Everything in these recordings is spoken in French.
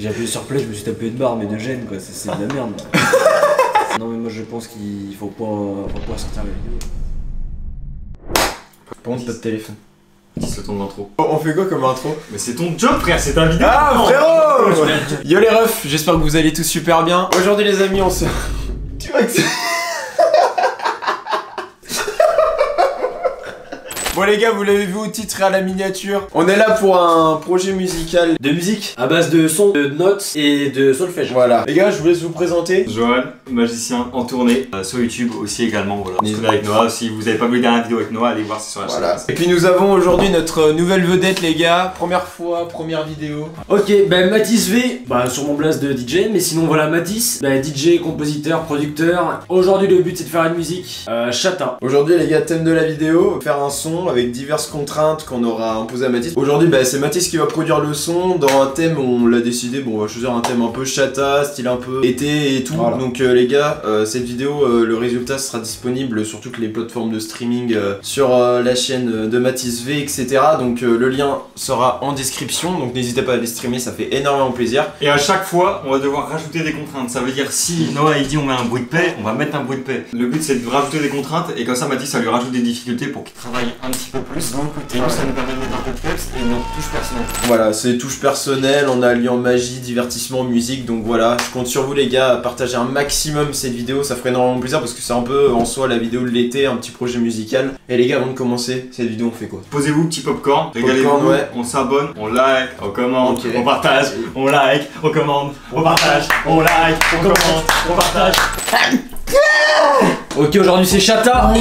J'ai appuyé sur play, je me suis tapé une barre, mais de gêne quoi, c'est de la merde. Non mais moi je pense qu'il faut pas sortir la vidéo. Par contre, pas de téléphone. C'est ton intro. On fait quoi comme intro? Mais c'est ton job frère, c'est ta vidéo. Ah frérot. Yo les refs, j'espère que vous allez tous super bien. Aujourd'hui les amis, on se... Tu vois que c'est... Bon les gars, vous l'avez vu au titre et à la miniature. On est là pour un projet musical. De musique à base de sons, de notes et de solfège. Voilà. Les gars, je vous laisse vous présenter. Johan, magicien en tournée sur YouTube aussi également. Voilà. On se connaît avec Noah. Si vous avez pas vu la dernière vidéo avec Noah, allez voir, c'est sur la chaîne. Et puis nous avons aujourd'hui notre nouvelle vedette les gars. Première fois, première vidéo. Ok, bah Mathis V, bah sur mon blast de DJ, mais sinon voilà Mathis, bah DJ, compositeur, producteur. Aujourd'hui le but c'est de faire une musique chata. Aujourd'hui les gars, thème de la vidéo, faire un son avec diverses contraintes qu'on aura imposées à Mathis. Aujourd'hui bah, c'est Mathis qui va produire le son dans un thème où on l'a décidé. Bon on va choisir un thème un peu chata, style un peu été et tout. Voilà. Donc les gars, cette vidéo, le résultat sera disponible sur toutes les plateformes de streaming, sur la chaîne de Mathis V, etc. Donc le lien sera en description, donc n'hésitez pas à aller streamer, ça fait énormément plaisir. Et à chaque fois, on va devoir rajouter des contraintes. Ça veut dire si Noah il dit on met un bruit de paix, on va mettre un bruit de paix. Le but c'est de rajouter des contraintes et comme ça Mathis ça lui rajoute des difficultés pour qu'il travaille un petit peu plus. Et nous ça nous permet de mettre un peu de peps et notre touche personnelle. Voilà, c'est touche personnelle, on a alliant magie, divertissement, musique, donc voilà, je compte sur vous les gars à partager un maximum cette vidéo, ça ferait énormément plaisir parce que c'est un peu en soi la vidéo de l'été, un petit projet musical. Et les gars, avant de commencer cette vidéo, on fait quoi? Posez-vous, petit popcorn, régalez-vous, ouais. On s'abonne, on like, on commente, okay. On partage, on like, on commande, on partage, on like, on commente, on partage. Ok, aujourd'hui c'est chata.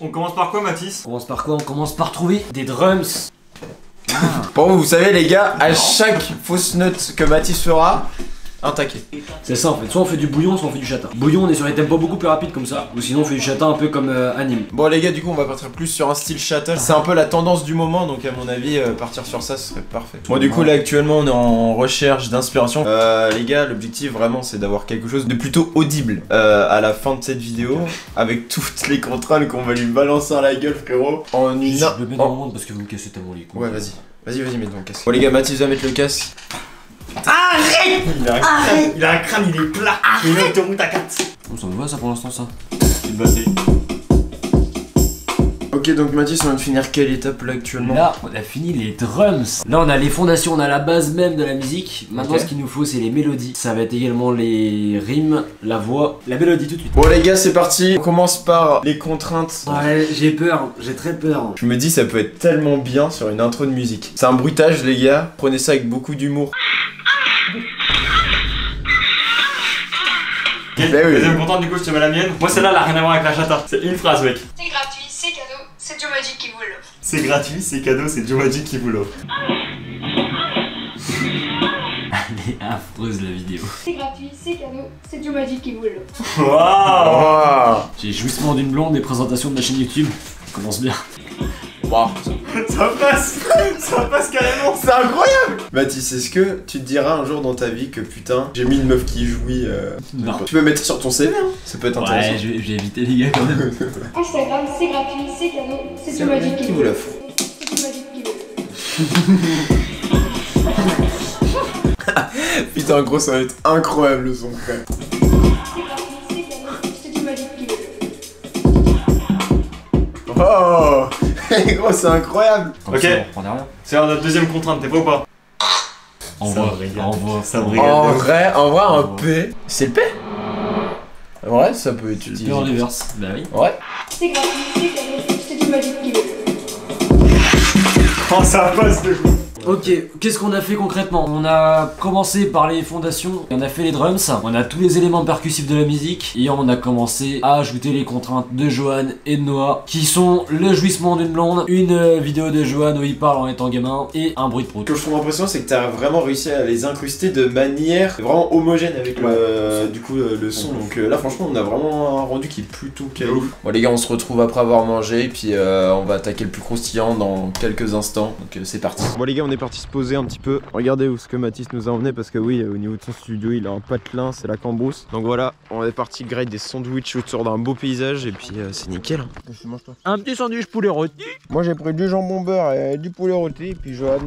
On commence par quoi Mathis? On commence par quoi? On commence par trouver des drums. Pour vous, vous savez les gars, à chaque fausse note que Mathis fera, un taquet. C'est ça en fait, soit on fait du bouillon, soit on fait du chata. Bouillon on est sur des tempos beaucoup plus rapides comme ça, ou sinon on fait du chata un peu comme anime. Bon les gars, du coup on va partir plus sur un style chata. C'est un peu la tendance du moment, donc à mon avis partir sur ça ce serait parfait. Bon du coup là actuellement on est en recherche d'inspiration. Les gars, l'objectif vraiment c'est d'avoir quelque chose de plutôt audible à la fin de cette vidéo, avec toutes les contrôles qu'on va lui balancer à la gueule frérot. En une... Je le mets dans le monde parce que vous me cassez tellement les couilles. Ouais vas-y, mets ton casque. Bon les gars, Mathis va mettre le casque. Arrête! Il a un crâne, il est plat. Il est autoroute à 4. Oh, ça me va ça pour l'instant ça. Il va passer. Ok, donc Mathis, on vient de finir quelle étape là actuellement? Là, on a fini les drums. Là, on a les fondations, on a la base même de la musique. Maintenant, ce qu'il nous faut, c'est les mélodies. Ça va être également les rimes, la voix, la mélodie tout de suite. Bon les gars, c'est parti. On commence par les contraintes. Ouais, j'ai peur, j'ai très peur. Je me dis, ça peut être tellement bien sur une intro de musique. C'est un bruitage les gars, prenez ça avec beaucoup d'humour. Ok, deuxième contrainte, du coup je te mets la mienne. Moi celle-là elle a rien à voir avec la chata. C'est une phrase mec. C'est gratuit, c'est cadeau, c'est Joe Magic qui vous l'offre. C'est gratuit, c'est cadeau, c'est Joe Magic qui vous l'offre. Elle est affreuse la vidéo. C'est gratuit, c'est cadeau, c'est Joe Magic qui vous l'offre. Waouh! J'ai jouissement d'une blonde et présentation de ma chaîne YouTube. Ça commence bien. Wow. Ça passe carrément. C'est incroyable. Mathis, est-ce que tu te diras un jour dans ta vie que putain, j'ai mis une meuf qui jouit Non. Tu peux mettre ça sur ton CV hein. Ça peut être intéressant. Ouais, j'ai évité les gars quand même. Instagram, c'est gratuit, c'est cadeau, c'est Joe Magic qui vous l'offre. C'est Joe Magic qui vous l'offre. Putain gros, ça va être incroyable le son frère. C'est gratuit, c'est cadeau, c'est Joe Magic qui vous l'offre. Oh. Gros, c'est incroyable. Comme ok, ça, on reprend derrière. c'est notre deuxième contrainte, t'es prêt ou pas? On Ça voit, me régale. on voit. Ça me régale. En vrai, un Oh. P. C'est le P. En vrai, ça peut être utilisé. P en reverse. Bah oui. Ouais. C'est gratuit, c'est cadeau, c'est Joe Magic qui vous l'offre. Oh ça passe de ouf. Ok, qu'est-ce qu'on a fait concrètement? On a commencé par les fondations, on a fait les drums, on a tous les éléments percussifs de la musique et on a commencé à ajouter les contraintes de Johan et de Noah qui sont le jouissement d'une blonde, une vidéo de Johan où il parle en étant gamin et un bruit de prout. Ce que je trouve impressionnant, c'est que t'as vraiment réussi à les incruster de manière vraiment homogène avec du coup le son. Donc là, franchement, on a vraiment un rendu qui est plutôt quali. Bon, les gars, on se retrouve après avoir mangé et puis on va attaquer le plus croustillant dans quelques instants. Donc c'est parti. Bon, les gars, on est parti se poser un petit peu. Regardez où ce que Mathis nous a emmené parce que oui, au niveau de son studio, il a un patelin, c'est la cambrousse. Donc voilà, on est parti griller des sandwichs autour d'un beau paysage et puis c'est nickel. Hein. Un petit sandwich poulet rôti. Moi j'ai pris du jambon beurre et du poulet rôti. Et puis Johan...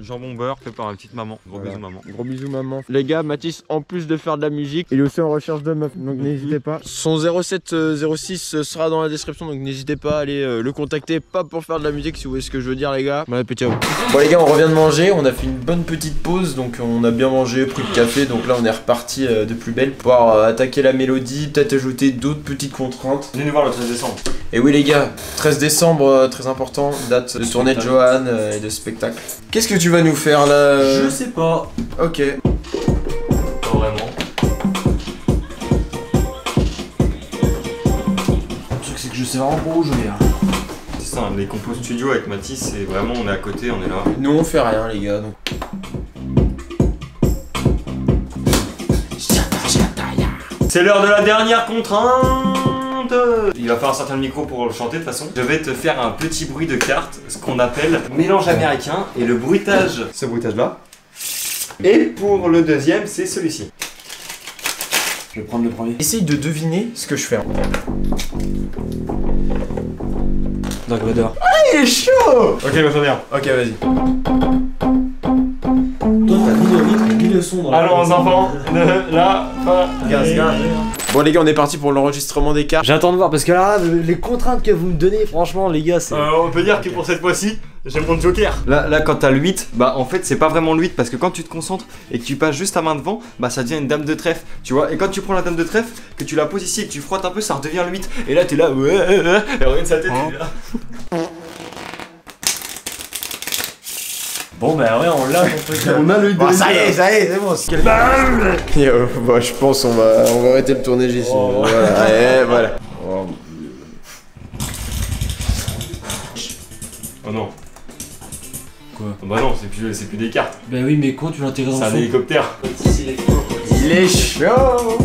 Jambon beurre fait par la petite maman. Gros voilà. bisous maman. Gros bisous maman. Les gars, Mathis, en plus de faire de la musique, il est aussi en recherche de meuf. Donc n'hésitez pas. Son 0706 sera dans la description. Donc n'hésitez pas à aller le contacter. Pas pour faire de la musique si vous voyez ce que je veux dire les gars. Bon appétit à vous. Bon les gars, on revient de manger. On a fait une bonne petite pause. Donc on a bien mangé, pris le café. Donc là on est reparti de plus belle. Pour pouvoir attaquer la mélodie. Peut-être ajouter d'autres petites contraintes. Venez nous voir le 13 décembre. Et oui les gars, 13 décembre, très important. Date de tournée de Johan et de spectacle. Qu'est-ce que tu vas nous faire là Je sais pas. Ok. Pas vraiment. Le truc c'est que je sais vraiment pas où jouer. Hein. C'est ça, les compos studio avec Mathis, c'est vraiment on est à côté, on est là. Nous on fait rien les gars donc. C'est l'heure de la dernière contrainte. Il va falloir sortir le micro pour le chanter de toute façon. Je vais te faire un petit bruit de carte, ce qu'on appelle mélange américain et le bruitage. Ce bruitage là. Et pour le deuxième, c'est celui-ci. Je vais prendre le premier. Essaye de deviner ce que je fais. Dark Vador. Ah il est chaud. Ok, va faire bien. Ok vas-y. Toi t'as mis le rythme, mis le son dans Allons les enfants, de la fin. Gaz. Bon les gars on est parti pour l'enregistrement des cartes. J'attends de voir parce que là, les contraintes que vous me donnez, franchement les gars, c'est... On peut dire que pour cette fois-ci, j'ai mon joker. Là quand t'as le 8, bah en fait c'est pas vraiment le 8 parce que quand tu te concentres et que tu passes juste ta main devant, bah ça devient une dame de trèfle, tu vois. Et quand tu prends la dame de trèfle, que tu la poses ici et que tu frottes un peu, ça redevient le 8. Et là t'es là, ouais, et regarde sa tête, t'es là. Bon bah ouais, on l'a ton truc. On a le Bon, ça y est, c'est bon. Yo, bon, je pense on va arrêter le tournage ici. Oh. Voilà, allez, voilà. Oh. Oh non. Quoi? Bah non, c'est plus des cartes, Bah oui, mais quand tu l'intégres dans c'est le un son. hélicoptère. Il est chaud.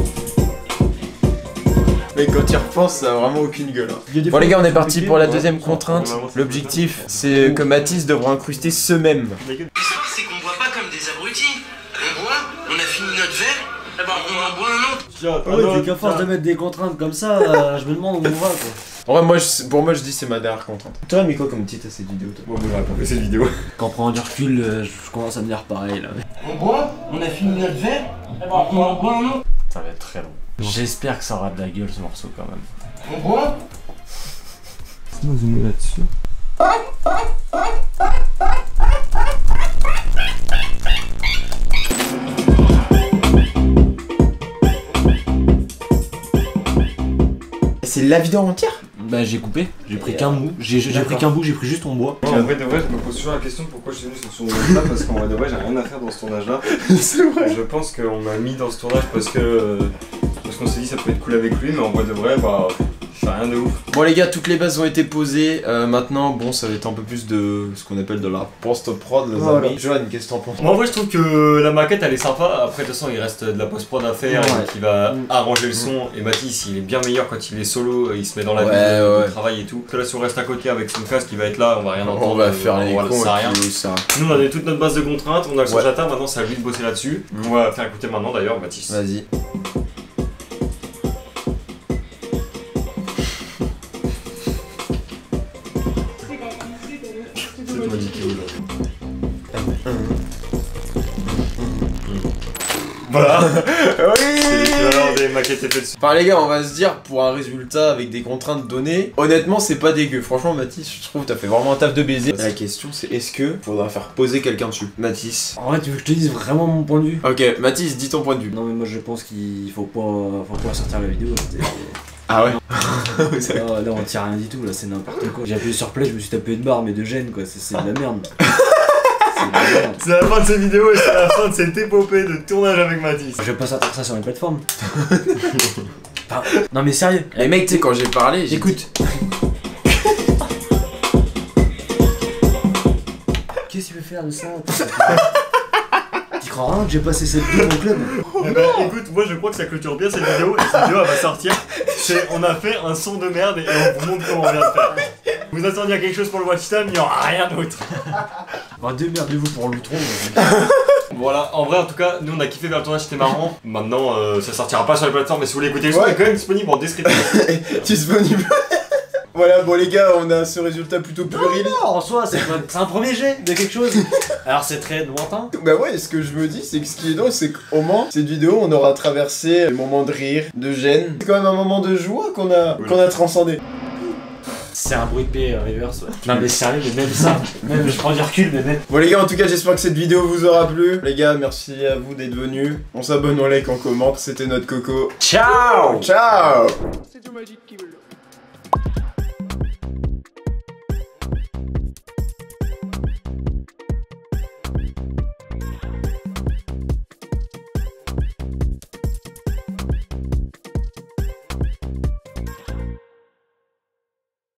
Mais quand il repense, ça a vraiment aucune gueule. Hein. Bon les gars, on est parti pour la deuxième contrainte. L'objectif, c'est que Mathis devra incruster ce même. L'histoire, c'est qu'on boit pas comme des abrutis. On boit, on a fini notre verre, eh ben on en boit un autre. Ah ouais, c'est qu'à force de mettre des contraintes comme ça, je me demande où on va quoi. En vrai, pour moi, je dis c'est ma dernière contrainte. Toi, mais quoi comme titre à cette vidéo toi? Bon, on va pas fait cette vidéo. Quand on prend du recul, je commence à me dire pareil là. On boit, on a fini notre verre, eh ben on en boit un autre. Ça va être très long. J'espère que ça aura de la gueule ce morceau quand même. On boit. Laisse-moi zoomer là-dessus. C'est la vidéo entière? Bah j'ai coupé, j'ai pris qu'un bout, j'ai pris qu'un bout, j'ai pris juste ton bois. En vrai de vrai, je me pose toujours la question de pourquoi je suis venu sur ce tournage-là, parce qu'en vrai de vrai, j'ai rien à faire dans ce tournage-là. C'est vrai. Je pense qu'on m'a mis dans ce tournage parce qu'on s'est dit ça pouvait être cool avec lui, mais en vrai de vrai, bah, je fais rien de ouf. Bon les gars, toutes les bases ont été posées. Maintenant, bon, ça va être un peu plus de ce qu'on appelle de la post-prod, les Voilà. amis. Johan, qu'est-ce que t'en penses? Moi, en vrai, je trouve que la maquette elle est sympa. Après, de toute façon, il reste de la post-prod à faire Ouais. et qui va arranger le son. Et Mathis, il est bien meilleur quand il est solo, il se met dans la Ouais, vie ouais. de travail et tout. Que là, si on reste à côté avec son casque, il va être là, on va rien entendre. On va faire les voilà, cons ça sert à rien. et puis ça. Nous, on a toute notre base de contraintes, on a le son Ouais. Jata, maintenant c'est à lui de bosser là-dessus. On va faire écouter maintenant d'ailleurs, Mathis. Vas-y. C'est toi, dis qui veut, là. Voilà, c'est l'équivalent des maquettes effets de son. Enfin les gars, on va se dire pour un résultat avec des contraintes données, honnêtement c'est pas dégueu. Franchement Mathis, je trouve t'as fait vraiment un taf de baiser. La question c'est est-ce que faudra faire poser quelqu'un dessus? Mathis. En vrai, tu veux que je te dise vraiment mon point de vue? Ok, Mathis, dis ton point de vue. Non mais moi je pense qu'il faut pas sortir la vidéo. Ah ouais. Là on tire rien du tout, là c'est n'importe quoi. J'ai appuyé sur play, je me suis tapé une barre mais de gêne quoi, c'est de la merde. C'est de la merde. C'est la fin de cette vidéo et c'est la fin de cette épopée de tournage avec Mathis. Je vais pas sortir ça sur une plateforme. Enfin, non mais sérieux. Les mecs, tu sais, quand j'ai parlé, j'ai Écoute. Qu'est-ce que tu veux faire de ça? Tu crois rien que j'ai passé cette vidéo au club? Eh ben, écoute, moi je crois que ça clôture bien cette vidéo et cette vidéo elle va sortir. On a fait un son de merde et on vous montre comment on vient de faire. Vous attendiez à quelque chose pour le watch time, il n'y aura rien d'autre. Bah démerdez-vous pour l'outro. Voilà, en vrai en tout cas, nous on a kiffé faire le tournage, c'était marrant. Maintenant ça sortira pas sur les plateformes, mais si vous voulez écouter le son, il est quand même disponible en description. Disponible. Voilà, bon les gars, on a ce résultat plutôt puéril. Non, en soi, c'est un premier jet de quelque chose. Alors c'est très lointain. Bah ouais, ce que je me dis, c'est que ce qui est drôle, c'est qu'au moins, cette vidéo, on aura traversé le moment de rire, de gêne. C'est quand même un moment de joie qu'on a transcendé. C'est un bruit de paix reverse, ouais. Non mais sérieux, mais même ça, même je prends du recul, mais même. Bon les gars, en tout cas, j'espère que cette vidéo vous aura plu. Les gars, merci à vous d'être venus. On s'abonne, on like, on commente. C'était notre coco. Ciao. Ciao. C'est tout magique qui veut le